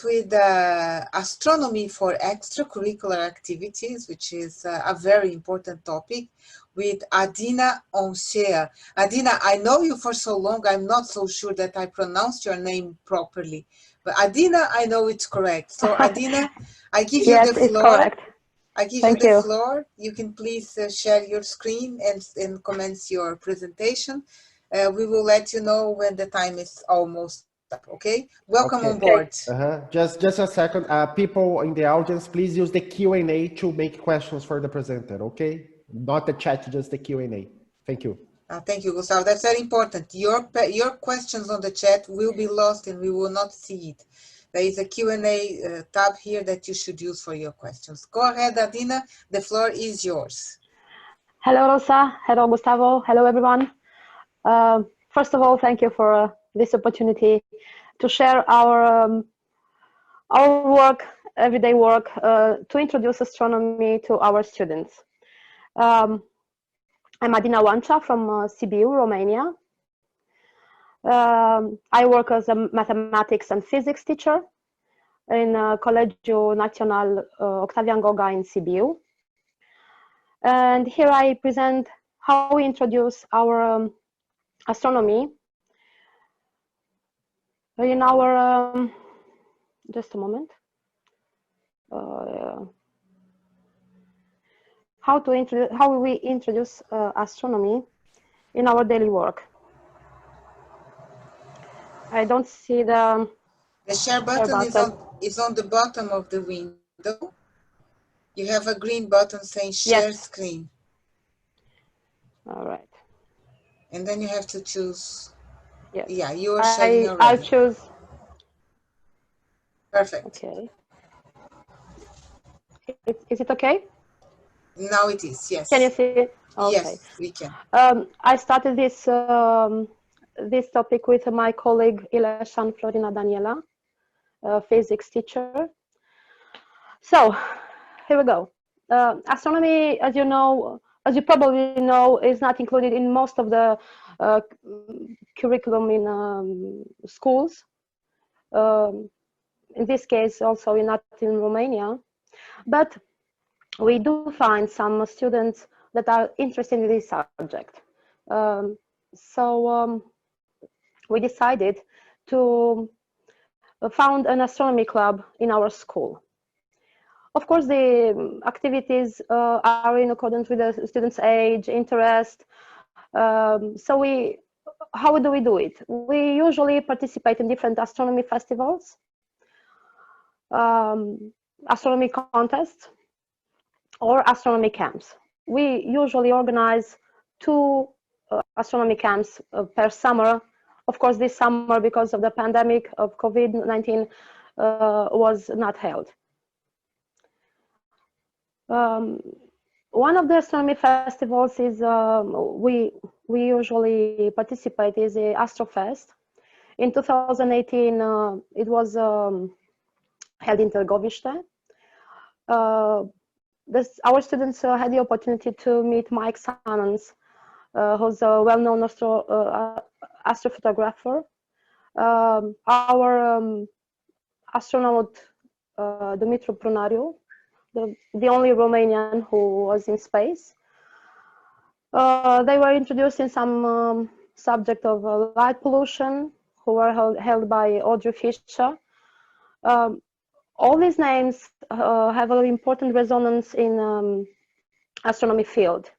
with astronomy for extracurricular activities, which is a very important topic, with Adina Oancea. Adina, I know you for so long, I'm not so sure that I pronounced your name properly, but Adina, I know it's correct. So Adina, I give you Yes, the it's floor. correct. I give Thank you the you. floor. You can please share your screen and commence your presentation. We will let you know when the time is almost up, okay? Welcome on board. Just a second. People in the audience, please use the Q&A to make questions for the presenter, okay? Not the chat, just the Q&A. Thank you. Thank you, Gustavo. That's very important. Your questions on the chat will be lost and we will not see it. There is a Q&A tab here that you should use for your questions. Go ahead, Adina. The floor is yours. Hello, Rosa. Hello, Gustavo. Hello, everyone. First of all, thank you for this opportunity to share our work, everyday work, to introduce astronomy to our students. I'm Adina Oancea from Sibiu, Romania. I work as a mathematics and physics teacher in Colegiul Național Octavian Goga in Sibiu. And here I present how we introduce our astronomy in our, just a moment, how we introduce astronomy in our daily work. I don't see the share button is on the bottom of the window. You have a green button saying share screen. All right. And then you have to choose. Yes. Yeah, you are sharing already. I choose. Perfect. Okay. Is it okay? Now it is, yes. Can you see it? Okay. Yes, we can. I started this this topic with my colleague Ileșan Florina Daniela, a physics teacher. So here we go. Astronomy, as you know, as you probably know, is not included in most of the curriculum in schools. In this case, also not in Romania, but we do find some students that are interested in this subject. So we decided to found an astronomy club in our school. Of course, the activities are in accordance with the students' age, interest. So how do we do it? We usually participate in different astronomy festivals, astronomy contests, or astronomy camps. We usually organize 2 astronomy camps per summer. Of course, this summer, because of the pandemic of COVID-19, was not held. One of the astronomy festivals is we usually participate is the Astrofest. In 2018, it was held in Târgoviște. Our students had the opportunity to meet Mike Simons, who's a well-known astrophotographer. Our astronaut Dumitru Prunariu, the only Romanian who was in space. They were introduced in some subject of light pollution, who were held by Audrey Fisher. All these names have an important resonance in astronomy field.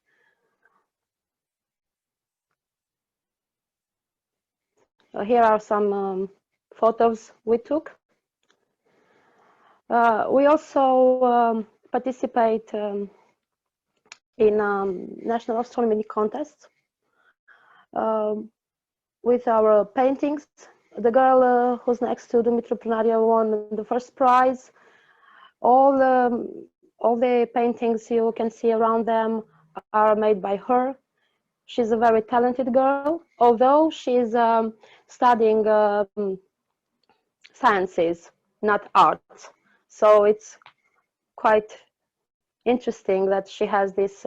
Here are some photos we took. We also participate in national astronomy contests with our paintings. The girl who's next to Dumitru Prunariu won the first prize. All the paintings you can see around them are made by her. She's a very talented girl, although she's studying sciences, not arts. So it's quite interesting that she has this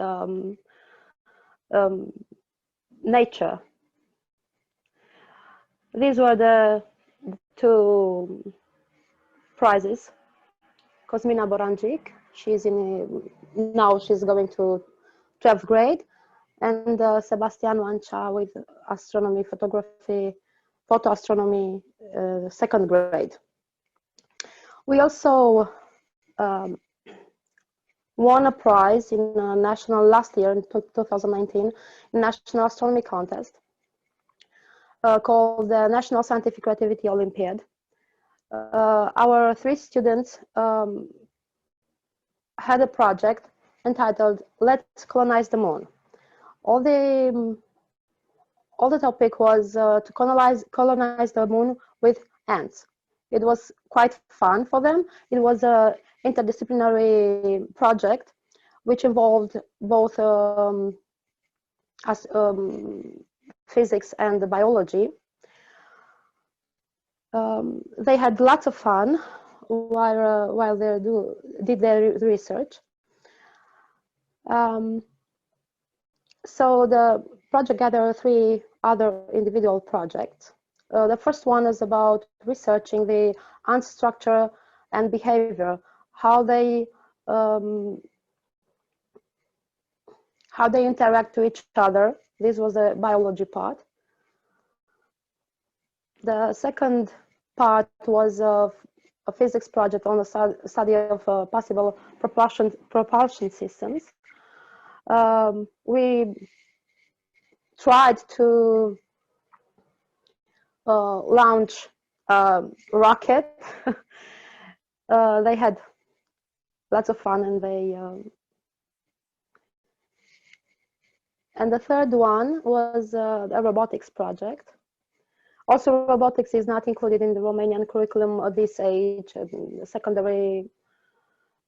nature. These were the 2 prizes. Cosmina Boranjic, now she's going to 12th grade, and Sebastian Oancea with astronomy, photography, photo astronomy, 2nd grade. We also won a prize in a national last year in 2019 National Astronomy Contest called the National Scientific Creativity Olympiad. Our 3 students had a project entitled "Let's Colonize the Moon." All the topic was to colonize the moon with ants. It was quite fun for them. It was a interdisciplinary project which involved both physics and biology. They had lots of fun while they did their research. So the project gathered 3 other individual projects. The first one is about researching the ant structure and behavior, how they interact to each other. This was the biology part. The second part was a physics project on the study of possible propulsion systems. We tried to launch a rocket. They had lots of fun, and the third one was a robotics project. Also, robotics is not included in the Romanian curriculum at this age, secondary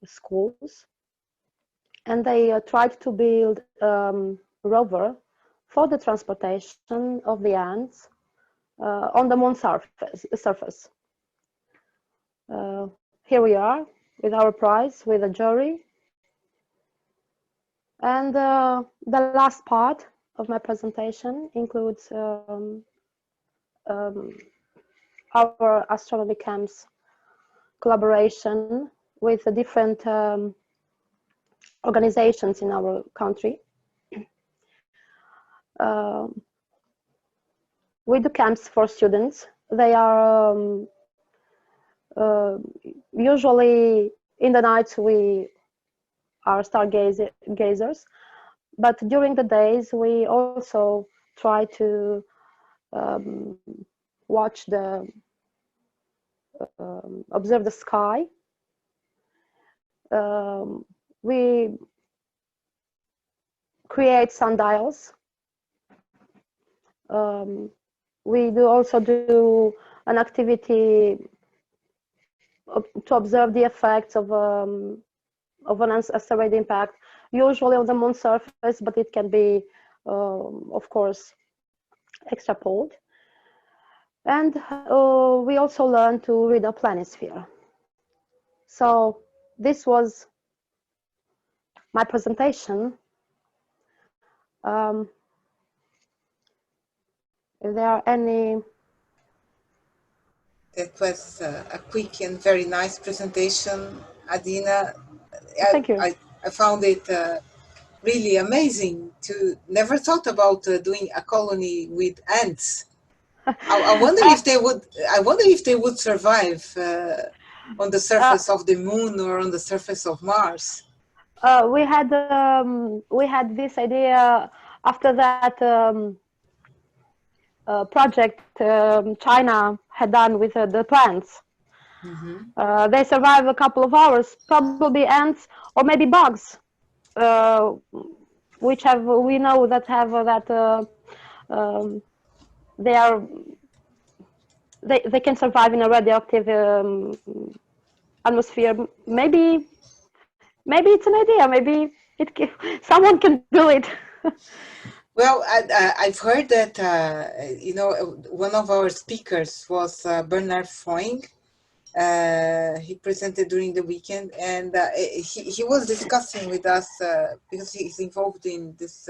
schools. And they tried to build a rover for the transportation of the ants on the moon surface. Here we are with our prize, with a jury. And the last part of my presentation includes our Astronomy Camps collaboration with the different organizations in our country. We do camps for students. They are usually in the nights we are stargazers, but during the days we also try to watch observe the sky. We create sundials. We also do an activity to observe the effects of an asteroid impact, usually on the moon surface, but it can be, of course, extrapoled. And we also learn to read a planisphere. So this was my presentation. If there are any... That was a quick and very nice presentation, Adina. Thank you. I found it really amazing. Never thought about doing a colony with ants. I wonder if they would. I wonder if they would survive on the surface of the moon or on the surface of Mars. We had this idea after that project China had done with the plants. Mm-hmm. They survive a couple of hours, probably ants or maybe bugs, which we know that have that they can survive in a radioactive atmosphere. Maybe it's an idea. Maybe someone can do it. Well, I've heard that one of our speakers was Bernard Foing. He presented during the weekend, and he was discussing with us because he's involved in this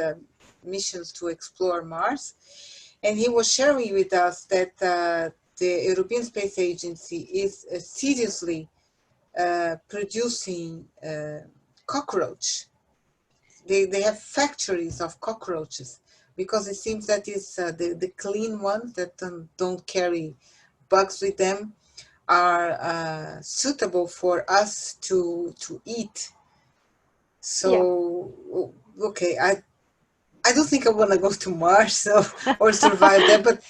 missions to explore Mars, and he was sharing with us that the European Space Agency is seriously producing cockroach. They have factories of cockroaches, because it seems that is the clean ones that don't carry bugs with them are suitable for us to eat. So okay, I don't think I want to go to Mars or survive there, but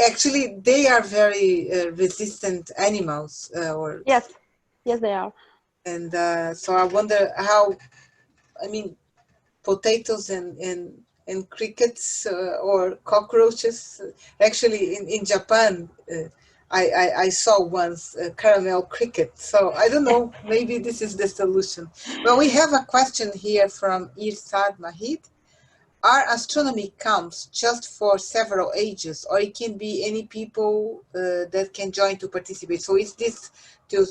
actually they are very resistant animals, or Yes, yes, they are. and so I wonder how, I mean, potatoes and crickets or cockroaches. Actually, in Japan, I saw once a caramel cricket. So I don't know, maybe this is the solution. Well, we have a question here from Irsad Mahid. Are astronomy camps just for several ages, or it can be any people that can join to participate? So is this to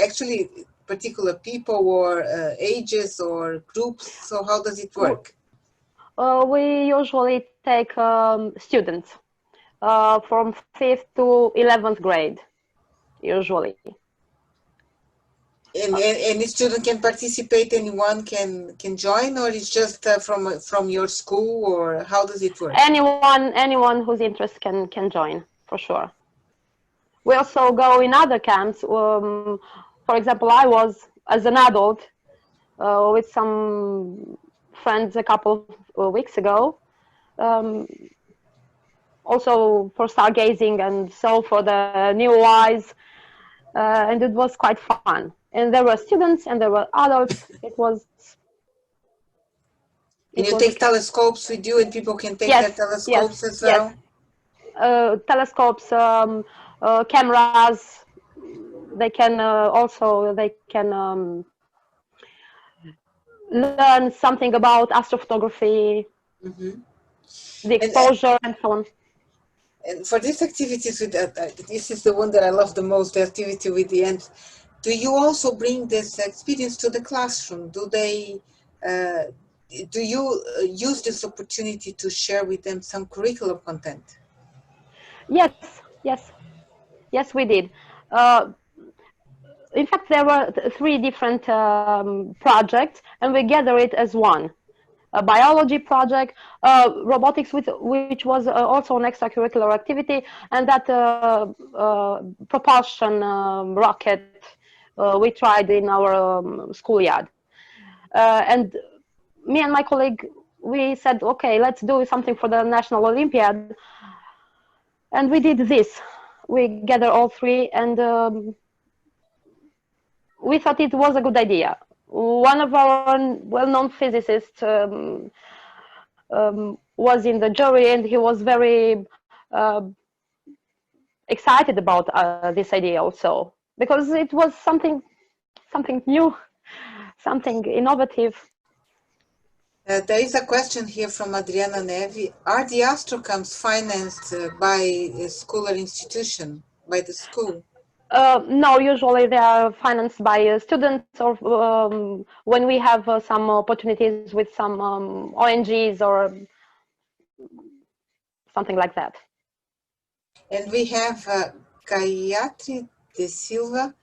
actually particular people or ages or groups? So how does it work? We usually take students from 5th to 11th grade, usually. And any student can participate, anyone can join, or it's just from your school, or how does it work? Anyone whose interest can join, for sure. We also go in other camps. For example, I was, as an adult, with some friends a couple of weeks ago, also for stargazing and so for the new eyes, and it was quite fun. And there were students and there were adults. And you Was take okay. telescopes with you, and people can take their Yes, telescopes as yes. well? Telescopes, cameras. They can learn something about astrophotography, Mm-hmm. the exposure, and so on. And for these activities, with this is the one that I love the most, the activity with the ants. Do you also bring this experience to the classroom? Do you use this opportunity to share with them some curriculum content? Yes, yes, yes, we did. Uh, in fact, there were three different projects, and we gather it as one. A biology project, robotics, which was also an extracurricular activity, and that propulsion rocket we tried in our schoolyard. And me and my colleague, we said, okay, let's do something for the National Olympiad. And we did this. We gathered all three, and we thought it was a good idea. One of our well-known physicists was in the jury, and he was very excited about this idea also, because it was something new, something innovative. There is a question here from Adriana Nevi. Are the Astrocamps financed by a school or institution, by the school? No, usually they are financed by students, or when we have some opportunities with some ONGs or something like that. And we have Gayatri De Silva.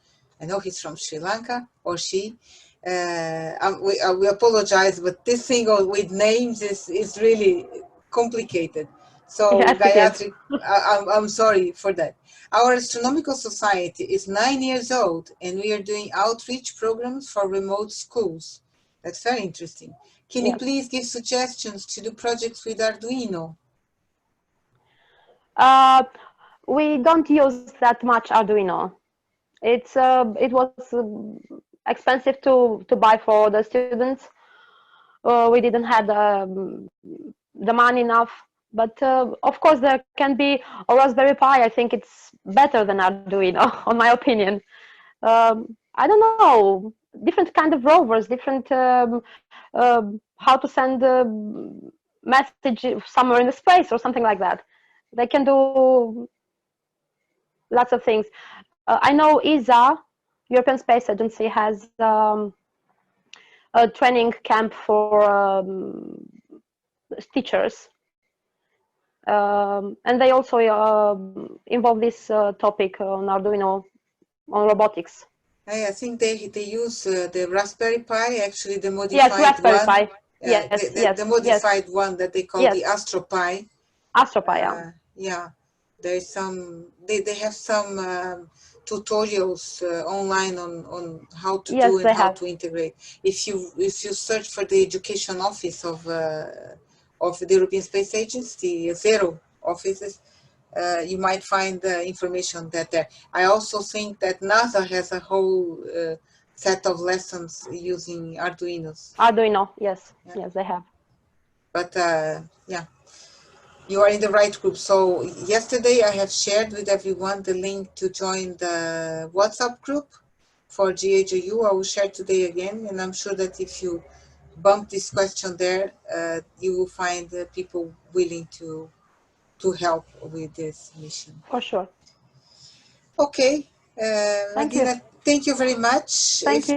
I know he's from Sri Lanka, or she. We apologize, but this thing with names is really complicated. So Yes, it is. Gayatri, I'm sorry for that. Our astronomical society is 9 years old, and we are doing outreach programs for remote schools. That's very interesting. Can you Yes. please give suggestions to do projects with Arduino? We don't use that much Arduino. It was expensive to buy for the students. We didn't have the money enough. But of course, there can be a Raspberry Pi. I think it's better than Arduino, on my opinion. I don't know, different kind of rovers, different how to send a message somewhere in the space or something like that. They can do lots of things. I know ESA, European Space Agency, has a training camp for teachers. And they also involve this topic on Arduino, on robotics. I think they use the Raspberry Pi, actually the Yes, modified Raspberry one. Pi. Yes, yes, The yes, modified one that they call the yes. AstroPi. AstroPi, yeah. Yeah, there's some. They have some tutorials online on how to Yes, do and they how have. to integrate. If you search for the education office of the European Space Agency, Zero offices, you might find the information that there. I also think that NASA has a whole set of lessons using Arduinos. Arduino, yes, Yeah. yes, they have. But yeah, you are in the right group. So yesterday I have shared with everyone the link to join the WhatsApp group for GHOU. I will share today again, and I'm sure that if you bump this question there, you will find people willing to help with this mission. For sure. Okay, Thank you. Adina, thank you very much. Thank you.